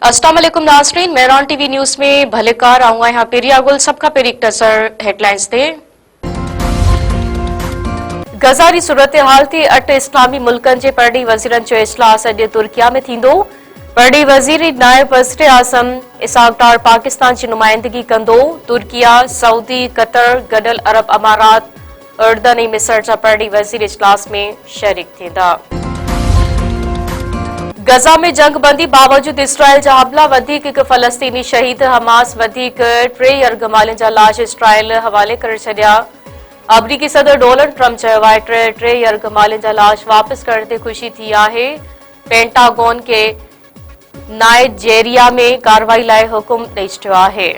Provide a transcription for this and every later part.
अस्सलाम वालेकुम नाज़रीन, मेहरान टीवी न्यूज़ में भलेकार आऊंगा यहाँ पेरिया गुल सबका पेरी एक नज़र हेडलाइंस ते गज़ारी सूरत हाल ते 8 इस्लामी मुल्कनि जे परॾी वज़ीरनि जो इजलास अॼु तुर्किया में थींदो। परॾी वज़ीर नायब वज़ीर आज़म इसहाक डार पाकिस्तान जी नुमाइंदगी कंदो। तुर्किया, सऊदी, कतर, गॾियल अरब अमारात, उर्दन ऐं मिस्र जा परॾी वज़ीर इजलास में शरीक थींदा। गजा में जंग बंदी बावजूद इसराइल जा हमला, वधीक हिकु फ़लस्तीनी शहीद, हमास वधीक 3 यरगमालियुनि जा लाश इसराइल हवाले करे छॾिया। अमरीकी सदर डोनाल्ड ट्रम्प चयो आहे टे यरगमालियुनि जा लाश वापसि करण ते ख़ुशी थी आहे। पेंटागोन खे नाइजेरिया में कार्रवाई लाइ हुकुम ॾेई छॾियो आहे।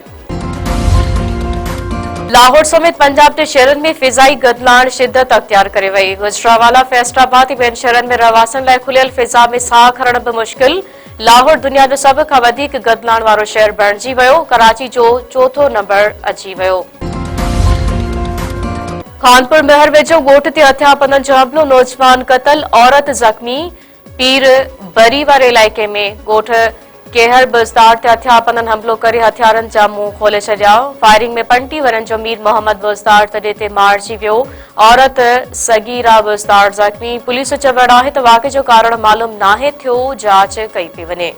लाहौर समेत पंजाब के शहरनि में फिज़ाई गदलाण शिदत अख्तियार करे वई। गुजरावाला, फैसलाबाद ऐं ॿियनि शहरनि में रवासनि लाइ खुलियल फिज़ा में साह खणण बि मुश्किल। लाहौर दुनिया जो सभ खां वधीक गदलाण वारो शहर बणिजी वियो। कराची जो चौथो नंबर अची वियो। खानपुर महर वेझो ॻोठ ते हथियारबंदनि जो हमलो, नौजवान क़तल, औरत ज़ख़्मी। पीर बरी वारे इलाइक़े में ॻोठ केहर बुज़दार ते हथियारबंदनि हमलो करे हथियारनि जा मुंह खोले छॾिया। फायरिंग में 35 वरनि जो मीर मोहम्मद बुज़दार तॾहिं ते मारिजी वियो। औरत सगीरा बुज़दार ज़ख़्मी। पुलिस जो चवणु आहे त वाक़े जो कारण मालूम नाहे थियो, जांच कई पई वञे।